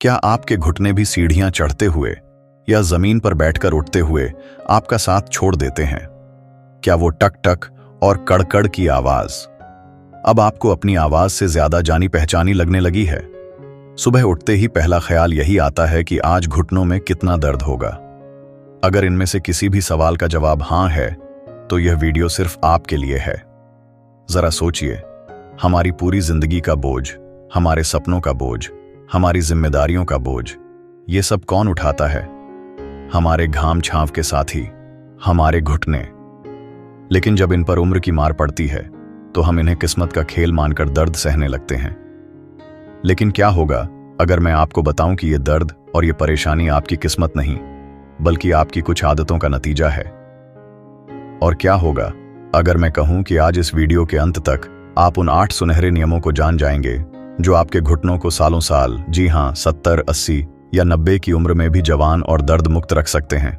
क्या आपके घुटने भी सीढ़ियां चढ़ते हुए या जमीन पर बैठकर उठते हुए आपका साथ छोड़ देते हैं? क्या वो टक टक और कड़कड़ की आवाज अब आपको अपनी आवाज से ज्यादा जानी पहचानी लगने लगी है? सुबह उठते ही पहला ख्याल यही आता है कि आज घुटनों में कितना दर्द होगा। अगर इनमें से किसी भी सवाल का जवाब हां है तो यह वीडियो सिर्फ आपके लिए है। जरा सोचिए, हमारी पूरी जिंदगी का बोझ, हमारे सपनों का बोझ, हमारी जिम्मेदारियों का बोझ, ये सब कौन उठाता है? हमारे घाम छांव के साथी, हमारे घुटने। लेकिन जब इन पर उम्र की मार पड़ती है तो हम इन्हें किस्मत का खेल मानकर दर्द सहने लगते हैं। लेकिन क्या होगा अगर मैं आपको बताऊं कि ये दर्द और ये परेशानी आपकी किस्मत नहीं बल्कि आपकी कुछ आदतों का नतीजा है? और क्या होगा अगर मैं कहूं कि आज इस वीडियो के अंत तक आप उन 8 सुनहरे नियमों को जान जाएंगे जो आपके घुटनों को सालों साल, जी हां 70, 80 या 90 की उम्र में भी जवान और दर्द मुक्त रख सकते हैं।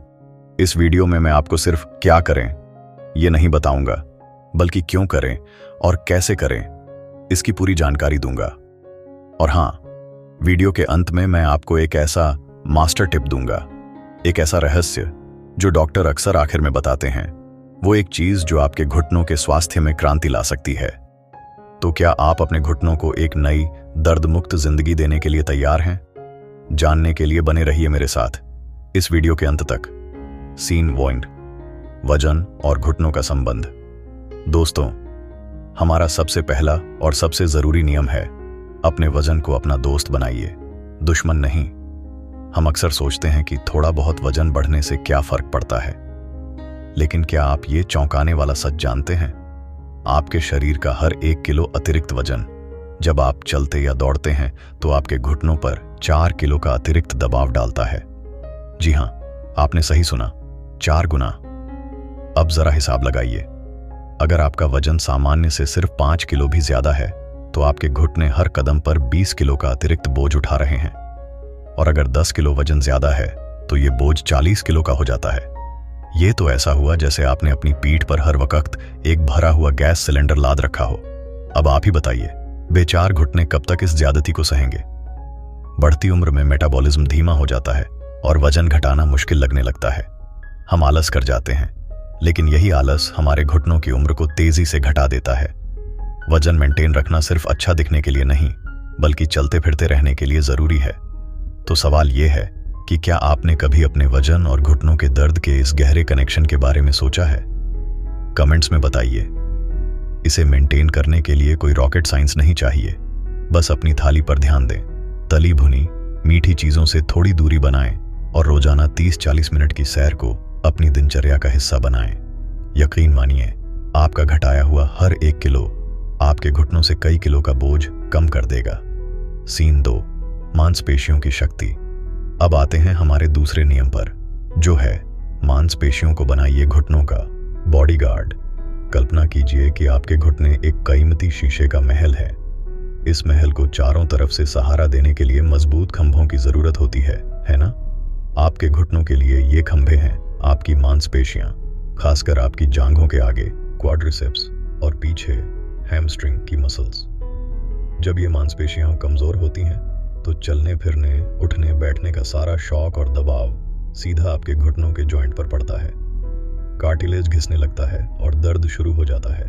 इस वीडियो में मैं आपको सिर्फ क्या करें ये नहीं बताऊंगा, बल्कि क्यों करें और कैसे करें इसकी पूरी जानकारी दूंगा। और हां, वीडियो के अंत में मैं आपको एक ऐसा मास्टर टिप दूंगा, एक ऐसा रहस्य जो डॉक्टर अक्सर आखिर में बताते हैं, वो एक चीज जो आपके घुटनों के स्वास्थ्य में क्रांति ला सकती है। तो क्या आप अपने घुटनों को एक नई दर्द मुक्त जिंदगी देने के लिए तैयार हैं? जानने के लिए बने रहिए मेरे साथ इस वीडियो के अंत तक। सीन पॉइंट: वजन और घुटनों का संबंध। दोस्तों, हमारा सबसे पहला और सबसे जरूरी नियम है, अपने वजन को अपना दोस्त बनाइए, दुश्मन नहीं। हम अक्सर सोचते हैं कि थोड़ा बहुत वजन बढ़ने से क्या फर्क पड़ता है, लेकिन क्या आप ये चौंकाने वाला सच जानते हैं? आपके शरीर का हर 1 किलो अतिरिक्त वजन जब आप चलते या दौड़ते हैं तो आपके घुटनों पर 4 किलो का अतिरिक्त दबाव डालता है। जी हां, आपने सही सुना, 4 गुना। अब जरा हिसाब लगाइए, अगर आपका वजन सामान्य से सिर्फ 5 किलो भी ज्यादा है तो आपके घुटने हर कदम पर 20 किलो का अतिरिक्त बोझ उठा रहे हैं। और अगर 10 किलो वजन ज्यादा है तो ये बोझ 40 किलो का हो जाता है। ये तो ऐसा हुआ जैसे आपने अपनी पीठ पर हर वक्त एक भरा हुआ गैस सिलेंडर लाद रखा हो। अब आप ही बताइए, बेचार घुटने कब तक इस ज्यादती को सहेंगे? बढ़ती उम्र में मेटाबॉलिज्म धीमा हो जाता है और वजन घटाना मुश्किल लगने लगता है। हम आलस कर जाते हैं, लेकिन यही आलस हमारे घुटनों की उम्र को तेजी से घटा देता है। वजन मेंटेन रखना सिर्फ अच्छा दिखने के लिए नहीं, बल्कि चलते फिरते रहने के लिए जरूरी है। तो सवाल यह है कि क्या आपने कभी अपने वजन और घुटनों के दर्द के इस गहरे कनेक्शन के बारे में सोचा है? कमेंट्स में बताइए। इसे मेंटेन करने के लिए कोई रॉकेट साइंस नहीं चाहिए, बस अपनी थाली पर ध्यान दें, तली भुनी मीठी चीजों से थोड़ी दूरी बनाएं और रोजाना 30-40 मिनट की सैर को अपनी दिनचर्या का हिस्सा बनाएं। यकीन मानिए, आपका घटाया हुआ हर 1 किलो आपके घुटनों से कई किलो का बोझ कम कर देगा। सीन 2: मांसपेशियों की शक्ति। अब आते हैं हमारे दूसरे नियम पर, जो है मांसपेशियों को बनाइए घुटनों का बॉडीगार्ड। कल्पना कीजिए कि आपके घुटने एक कीमती शीशे का महल है। इस महल को चारों तरफ से सहारा देने के लिए मजबूत खंभों की जरूरत होती है ना? आपके घुटनों के लिए ये खंभे हैं आपकी मांसपेशियां, खासकर आपकी जांघों के आगे क्वाड्रिसेप्स और पीछे हैमस्ट्रिंग की मसल्स। जब ये मांसपेशियां कमजोर होती हैं तो चलने फिरने, उठने बैठने का सारा शौक और दबाव सीधा आपके घुटनों के जॉइंट पर पड़ता है। कार्टिलेज घिसने लगता है और दर्द शुरू हो जाता है।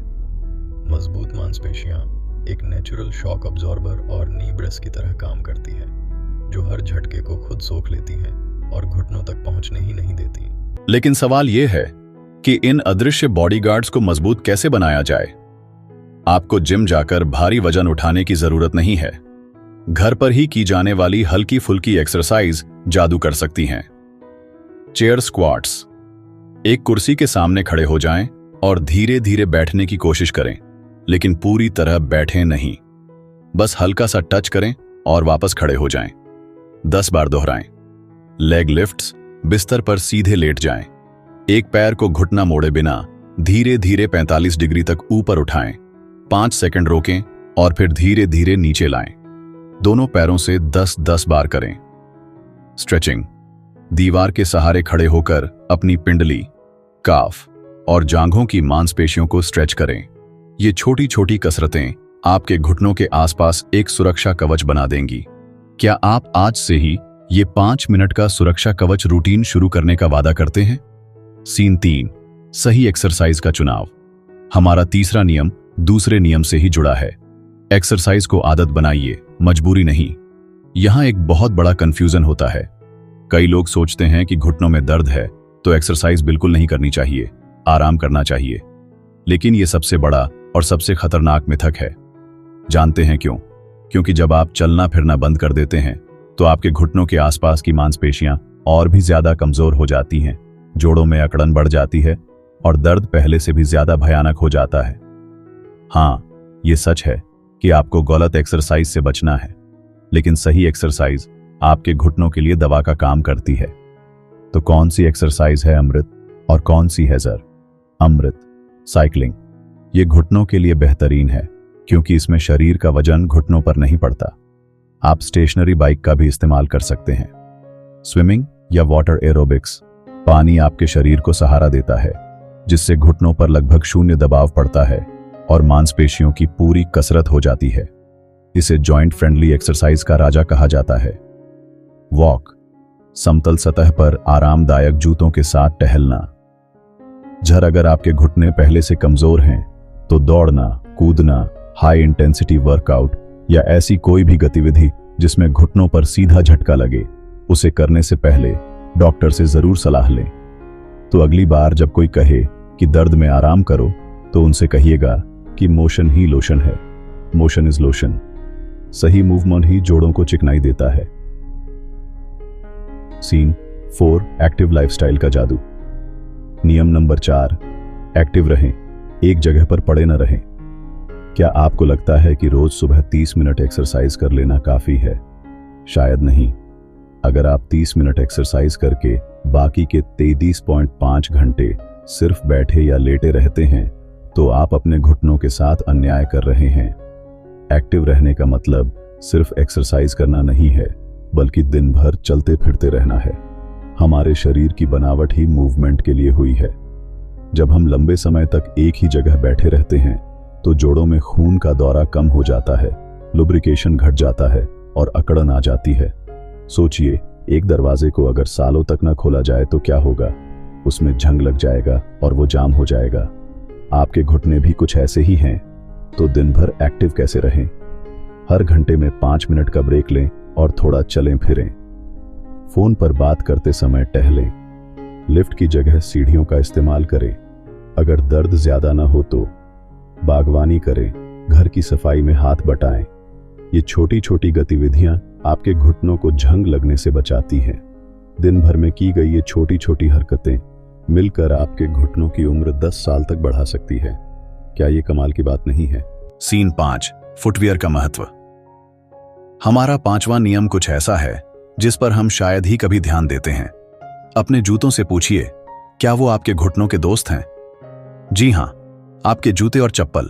मजबूत मांसपेशियां एक नेचुरल शॉक अब्जॉर्बर और नी ब्रेस की तरह काम करती है, जो हर झटके को खुद सोख लेती हैं और घुटनों तक पहुंचने ही नहीं देती। लेकिन सवाल यह है कि इन अदृश्य बॉडीगार्ड्स को मजबूत कैसे बनाया जाए? आपको जिम जाकर भारी वजन उठाने की जरूरत नहीं है। घर पर ही की जाने वाली हल्की फुल्की एक्सरसाइज जादू कर सकती हैं। Chair squats. एक कुर्सी के सामने खड़े हो जाएं और धीरे धीरे बैठने की कोशिश करें, लेकिन पूरी तरह बैठें नहीं। बस हल्का सा टच करें और वापस खड़े हो जाएं। 10 बार दोहराएं। Leg lifts. बिस्तर पर सीधे लेट जाएं। एक पैर को घुटना मोड़े बिना धीरे धीरे 45 डिग्री तक ऊपर उठाएं। 5 सेकंड रोकें और फिर धीरे धीरे नीचे लाएं। दोनों पैरों से 10-10 बार करें। स्ट्रेचिंग। दीवार के सहारे खड़े होकर अपनी पिंडली, काफ और जांघों की मांसपेशियों को स्ट्रेच करें। ये छोटी छोटी कसरतें आपके घुटनों के आसपास एक सुरक्षा कवच बना देंगी। क्या आप आज से ही ये 5 मिनट का सुरक्षा कवच रूटीन शुरू करने का वादा करते हैं? सीन 3, सही एक्सरसाइज का चुनाव। हमारा तीसरा नियम दूसरे नियम से ही जुड़ा है। एक्सरसाइज को आदत बनाइए, मजबूरी नहीं। यहां एक बहुत बड़ा कंफ्यूजन होता है। कई लोग सोचते हैं कि घुटनों में दर्द है तो एक्सरसाइज बिल्कुल नहीं करनी चाहिए, आराम करना चाहिए। लेकिन यह सबसे बड़ा और सबसे खतरनाक मिथक है। जानते हैं क्यों? क्योंकि जब आप चलना फिरना बंद कर देते हैं तो आपके घुटनों के आसपास की मांसपेशियां और भी ज्यादा कमजोर हो जाती हैं, जोड़ों में अकड़न बढ़ जाती है और दर्द पहले से भी ज्यादा भयानक हो जाता है। हाँ, ये सच है कि आपको गलत एक्सरसाइज से बचना है, लेकिन सही एक्सरसाइज आपके घुटनों के लिए दवा का काम करती है। तो कौन सी एक्सरसाइज है अमृत और कौन सी है जहर? अमृत साइकिलिंग। ये घुटनों के लिए बेहतरीन है क्योंकि इसमें शरीर का वजन घुटनों पर नहीं पड़ता। आप स्टेशनरी बाइक का भी इस्तेमाल कर सकते हैं। स्विमिंग या वाटर एरोबिक्स, पानी आपके शरीर को सहारा देता है, जिससे घुटनों पर लगभग शून्य दबाव पड़ता है और मांसपेशियों की पूरी कसरत हो जाती है। इसे जॉइंट फ्रेंडली एक्सरसाइज का राजा कहा जाता है। वॉक, समतल सतह पर आरामदायक जूतों के साथ टहलना। जर अगर आपके घुटने पहले से कमजोर हैं तो दौड़ना, कूदना, हाई इंटेंसिटी वर्कआउट या ऐसी कोई भी गतिविधि जिसमें घुटनों पर सीधा झटका लगे, उसे करने से पहले डॉक्टर से जरूर सलाह लें। तो अगली बार जब कोई कहे कि दर्द में आराम करो तो उनसे कहिएगा कि मोशन ही लोशन है। Motion is lotion. सही मूवमेंट ही जोड़ों को चिकनाई देता है। सीन 4, एक्टिव लाइफस्टाइल का जादू। नियम नंबर 4, एक्टिव रहें, एक जगह पर पड़े न रहें। क्या आपको लगता है कि रोज सुबह 30 मिनट एक्सरसाइज कर लेना काफी है? शायद नहीं। अगर आप 30 मिनट एक्सरसाइज करके बाकी के 33.5 घंटे सिर्फ बैठे या लेटे रहते हैं तो आप अपने घुटनों के साथ अन्याय कर रहे हैं। एक्टिव रहने का मतलब सिर्फ एक्सरसाइज करना नहीं है, बल्कि दिन भर चलते फिरते रहना है। हमारे शरीर की बनावट ही मूवमेंट के लिए हुई है। जब हम लंबे समय तक एक ही जगह बैठे रहते हैं तो जोड़ों में खून का दौरा कम हो जाता है, लुब्रिकेशन घट जाता है और अकड़न आ जाती है। सोचिए, एक दरवाजे को अगर सालों तक न खोला जाए तो क्या होगा? उसमें जंग लग जाएगा और वो जाम हो जाएगा। आपके घुटने भी कुछ ऐसे ही हैं। तो दिन भर एक्टिव कैसे रहें? हर घंटे में 5 मिनट का ब्रेक लें और थोड़ा चलें फिरें। फोन पर बात करते समय टहलें। लिफ्ट की जगह सीढ़ियों का इस्तेमाल करें। अगर दर्द ज्यादा ना हो तो बागवानी करें, घर की सफाई में हाथ बटाएं। ये छोटी छोटी गतिविधियां आपके घुटनों को जंग लगने से बचाती हैं। दिन भर में की गई ये छोटी छोटी हरकतें मिलकर आपके घुटनों की उम्र 10 साल तक बढ़ा सकती है। क्या ये कमाल की बात नहीं है? सीन 5, फुटवियर का महत्व। हमारा 5वां नियम कुछ ऐसा है जिस पर हम शायद ही कभी ध्यान देते हैं। अपने जूतों से पूछिए, क्या वो आपके घुटनों के दोस्त हैं? जी हां, आपके जूते और चप्पल।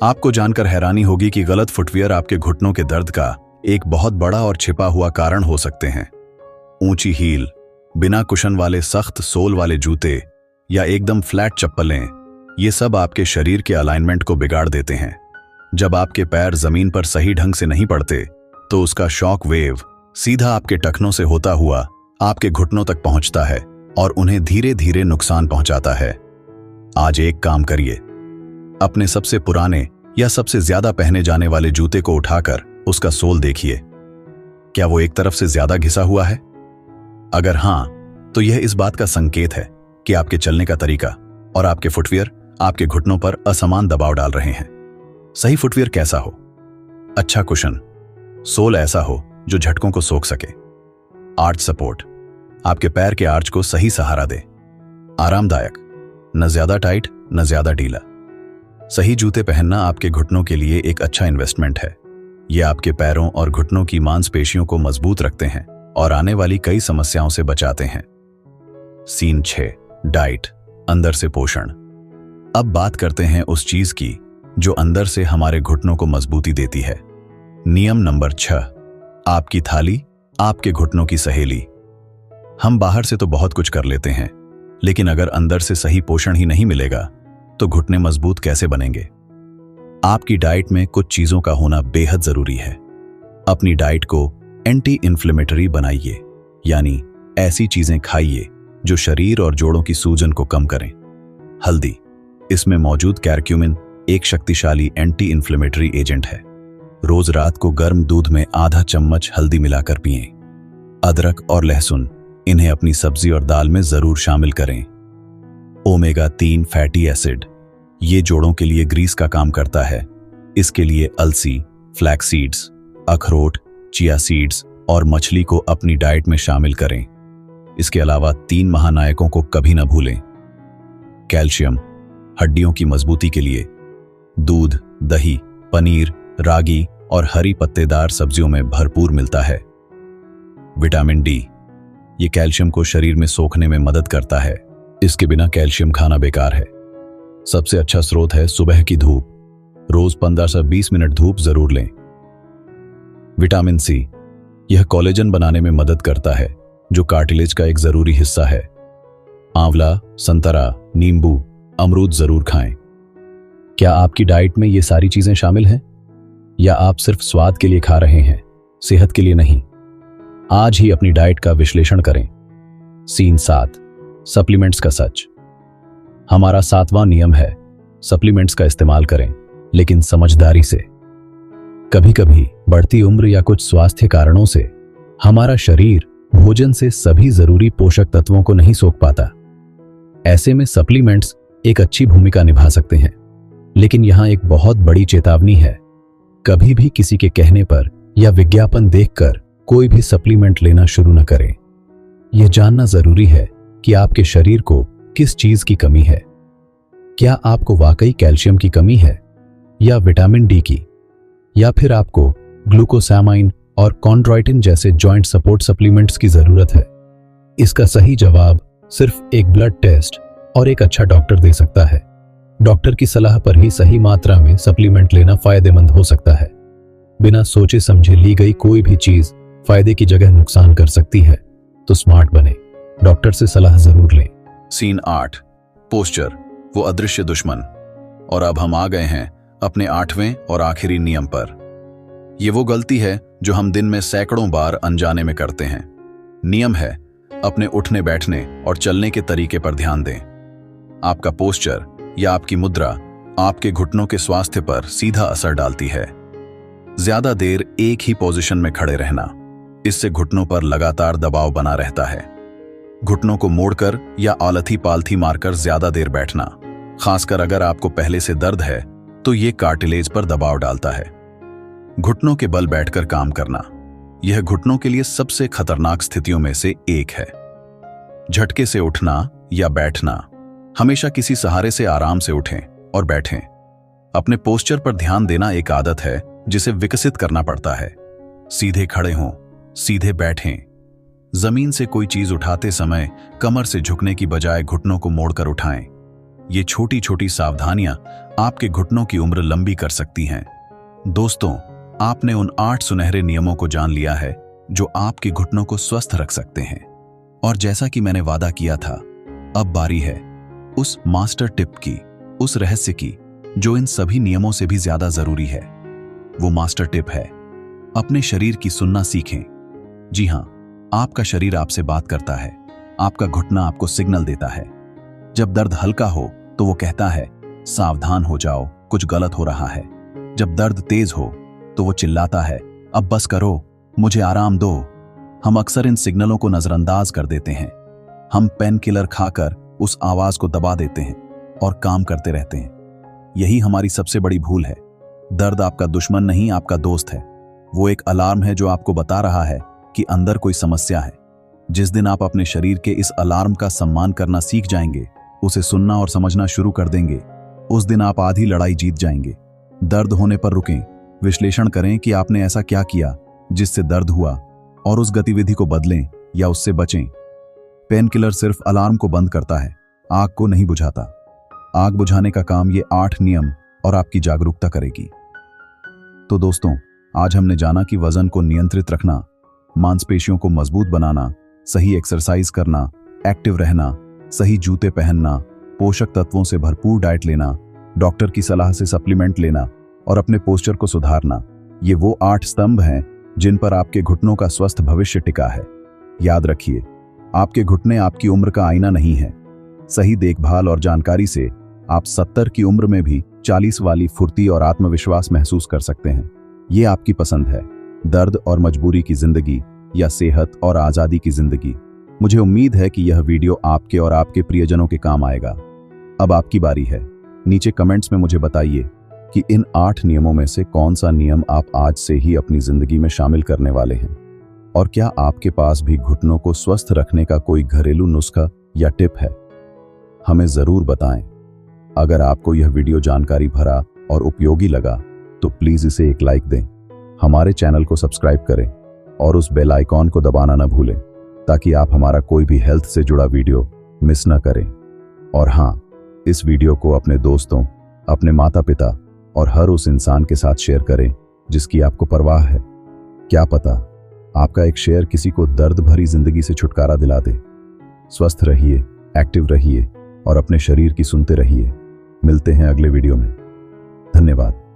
आपको जानकर हैरानी होगी कि गलत फुटवियर आपके घुटनों के दर्द का एक बहुत बड़ा और छिपा हुआ कारण हो सकते हैं। ऊंची हील, बिना कुशन वाले सख्त सोल वाले जूते या एकदम फ्लैट चप्पलें, ये सब आपके शरीर के अलाइनमेंट को बिगाड़ देते हैं। जब आपके पैर जमीन पर सही ढंग से नहीं पड़ते तो उसका शॉक वेव सीधा आपके टखनों से होता हुआ आपके घुटनों तक पहुंचता है और उन्हें धीरे धीरे नुकसान पहुंचाता है। आज एक काम करिए, अपने सबसे पुराने या सबसे ज्यादा पहने जाने वाले जूते को उठाकर उसका सोल देखिए। क्या वो एक तरफ से ज्यादा घिसा हुआ है? अगर हां, तो यह इस बात का संकेत है कि आपके चलने का तरीका और आपके फुटवियर आपके घुटनों पर असमान दबाव डाल रहे हैं। सही फुटवियर कैसा हो? अच्छा कुशन, सोल ऐसा हो जो झटकों को सोख सके। आर्च सपोर्ट, आपके पैर के आर्च को सही सहारा दे। आरामदायक, न ज्यादा टाइट न ज्यादा ढीला। सही जूते पहनना आपके घुटनों के लिए एक अच्छा इन्वेस्टमेंट है। ये आपके पैरों और घुटनों की मांसपेशियों को मजबूत रखते हैं और आने वाली कई समस्याओं से बचाते हैं। सीन 6, डाइट, अंदर से पोषण। अब बात करते हैं उस चीज की जो अंदर से हमारे घुटनों को मजबूती देती है। नियम नंबर 6, आपकी थाली आपके घुटनों की सहेली। हम बाहर से तो बहुत कुछ कर लेते हैं, लेकिन अगर अंदर से सही पोषण ही नहीं मिलेगा तो घुटने मजबूत कैसे बनेंगे? आपकी डाइट में कुछ चीजों का होना बेहद जरूरी है। अपनी डाइट को एंटी इन्फ्लेमेटरी बनाइए, यानी ऐसी चीजें खाइए जो शरीर और जोड़ों की सूजन को कम करें। हल्दी, इसमें मौजूद कैरक्यूमिन एक शक्तिशाली एंटी इन्फ्लेमेटरी एजेंट है। रोज रात को गर्म दूध में आधा चम्मच हल्दी मिलाकर पिएं। अदरक और लहसुन, इन्हें अपनी सब्जी और दाल में जरूर शामिल करें। ओमेगा 3 फैटी एसिड, ये जोड़ों के लिए ग्रीस का काम करता है। इसके लिए अलसी, फ्लैक्स सीड्स, अखरोट, चिया सीड्स और मछली को अपनी डाइट में शामिल करें। इसके अलावा 3 महानायकों को कभी न भूलें। कैल्शियम, हड्डियों की मजबूती के लिए दूध, दही, पनीर, रागी और हरी पत्तेदार सब्जियों में भरपूर मिलता है। विटामिन डी, ये कैल्शियम को शरीर में सोखने में मदद करता है। इसके बिना कैल्शियम खाना बेकार है। सबसे अच्छा स्रोत है सुबह की धूप। रोज 15 से 20 मिनट धूप जरूर लें। विटामिन सी, यह कोलेजन बनाने में मदद करता है, जो कार्टिलेज का एक जरूरी हिस्सा है। आंवला, संतरा, नींबू, अमरूद जरूर खाएं। क्या आपकी डाइट में ये सारी चीजें शामिल हैं, या आप सिर्फ स्वाद के लिए खा रहे हैं, सेहत के लिए नहीं? आज ही अपनी डाइट का विश्लेषण करें। सीन 7, सप्लीमेंट्स का सच। हमारा 7वां नियम है, सप्लीमेंट्स का इस्तेमाल करें, लेकिन समझदारी से। कभी कभी बढ़ती उम्र या कुछ स्वास्थ्य कारणों से हमारा शरीर भोजन से सभी जरूरी पोषक तत्वों को नहीं सोख पाता। ऐसे में सप्लीमेंट्स एक अच्छी भूमिका निभा सकते हैं, लेकिन यहां एक बहुत बड़ी चेतावनी है। कभी भी किसी के कहने पर या विज्ञापन देखकर कोई भी सप्लीमेंट लेना शुरू न करें। यह जानना जरूरी है कि आपके शरीर को किस चीज की कमी है। क्या आपको वाकई कैल्शियम की कमी है, या विटामिन डी की, या फिर आपको ग्लूकोसामाइन और कॉन्ड्रोइटिन जैसे जॉइंट सपोर्ट सप्लीमेंट्स की जरूरत है? इसका सही जवाब सिर्फ एक ब्लड टेस्ट और एक अच्छा डॉक्टर दे सकता है। डॉक्टर की सलाह पर ही सही मात्रा में सप्लीमेंट लेना फायदेमंद हो सकता है। बिना सोचे समझे ली गई कोई भी चीज फायदे की जगह नुकसान कर सकती है, तो स्मार्ट बने, डॉक्टर से सलाह जरूर लें। सीन 8, पोस्चर, वो अदृश्य दुश्मन। और अब हम आ गए हैं अपने 8वें और आखिरी नियम पर। ये वो गलती है जो हम दिन में सैकड़ों बार अनजाने में करते हैं। नियम है, अपने उठने बैठने और चलने के तरीके पर ध्यान दें। आपका पोस्चर या आपकी मुद्रा आपके घुटनों के स्वास्थ्य पर सीधा असर डालती है। ज्यादा देर एक ही पोजीशन में खड़े रहना, इससे घुटनों पर लगातार दबाव बना रहता है। घुटनों को मोड़कर या आलथी पालथी मारकर ज्यादा देर बैठना, खासकर अगर आपको पहले से दर्द है, तो ये कार्टिलेज पर दबाव डालता है। घुटनों के बल बैठकर काम करना, यह घुटनों के लिए सबसे खतरनाक स्थितियों में से एक है। झटके से उठना या बैठना, हमेशा किसी सहारे से आराम से उठें और बैठें। अपने पोस्चर पर ध्यान देना एक आदत है जिसे विकसित करना पड़ता है। सीधे खड़े हों, सीधे बैठें। जमीन से कोई चीज उठाते समय कमर से झुकने की बजाय घुटनों को मोड़कर उठाएं। ये छोटी छोटी सावधानियां आपके घुटनों की उम्र लंबी कर सकती हैं। दोस्तों, आपने उन 8 सुनहरे नियमों को जान लिया है जो आपके घुटनों को स्वस्थ रख सकते हैं। और जैसा कि मैंने वादा किया था, अब बारी है उस मास्टर टिप की, उस रहस्य की जो इन सभी नियमों से भी ज्यादा जरूरी है। वो मास्टर टिप है, अपने शरीर की सुनना सीखें। जी हां, आपका शरीर आपसे बात करता है। आपका घुटना आपको सिग्नल देता है। जब दर्द हल्का हो तो वो कहता है, सावधान हो जाओ, कुछ गलत हो रहा है। जब दर्द तेज हो तो वो चिल्लाता है, अब बस करो, मुझे आराम दो। हम अक्सर इन सिग्नलों को नजरअंदाज कर देते हैं। हम पेन किलर खाकर उस आवाज को दबा देते हैं और काम करते रहते हैं। यही हमारी सबसे बड़ी भूल है। दर्द आपका दुश्मन नहीं, आपका दोस्त है। वो एक अलार्म है जो आपको बता रहा है कि अंदर कोई समस्या है। जिस दिन आप अपने शरीर के इस अलार्म का सम्मान करना सीख जाएंगे, उसे सुनना और समझना शुरू कर देंगे, उस दिन आप आधी लड़ाई जीत जाएंगे। दर्द होने पर रुकें, विश्लेषण करें कि आपने ऐसा क्या किया जिससे दर्द हुआ, और उस गतिविधि को बदलें या उससे बचें। पेन किलर सिर्फ अलार्म को बंद करता है, आग को नहीं बुझाता। आग बुझाने का काम ये 8 नियम और आपकी जागरूकता करेगी। तो दोस्तों, आज हमने जाना कि वजन को नियंत्रित रखना, मांसपेशियों को मजबूत बनाना, सही एक्सरसाइज करना, एक्टिव रहना, सही जूते पहनना, पोषक तत्वों से भरपूर डाइट लेना, डॉक्टर की सलाह से सप्लीमेंट लेना और अपने पोस्चर को सुधारना, ये वो 8 स्तंभ हैं जिन पर आपके घुटनों का स्वस्थ भविष्य टिका है। याद रखिए, आपके घुटने आपकी उम्र का आईना नहीं है। सही देखभाल और जानकारी से आप 70 की उम्र में भी 40 वाली फुर्ती और आत्मविश्वास महसूस कर सकते हैं। ये आपकी पसंद है, दर्द और मजबूरी की जिंदगी या सेहत और आजादी की जिंदगी। मुझे उम्मीद है कि यह वीडियो आपके और आपके प्रियजनों के काम आएगा। अब आपकी बारी है। नीचे कमेंट्स में मुझे बताइए कि इन 8 नियमों में से कौन सा नियम आप आज से ही अपनी जिंदगी में शामिल करने वाले हैं, और क्या आपके पास भी घुटनों को स्वस्थ रखने का कोई घरेलू नुस्खा या टिप है। हमें जरूर बताएं। अगर आपको यह वीडियो जानकारी भरा और उपयोगी लगा तो प्लीज इसे एक लाइक दें, हमारे चैनल को सब्सक्राइब करें और उस बेल आइकॉन को दबाना न भूलें ताकि आप हमारा कोई भी हेल्थ से जुड़ा वीडियो मिस न करें। और हाँ, इस वीडियो को अपने दोस्तों, अपने माता पिता और हर उस इंसान के साथ शेयर करें जिसकी आपको परवाह है। क्या पता आपका एक शेयर किसी को दर्द भरी जिंदगी से छुटकारा दिला दे। स्वस्थ रहिए, एक्टिव रहिए और अपने शरीर की सुनते रहिए। मिलते हैं अगले वीडियो में। धन्यवाद।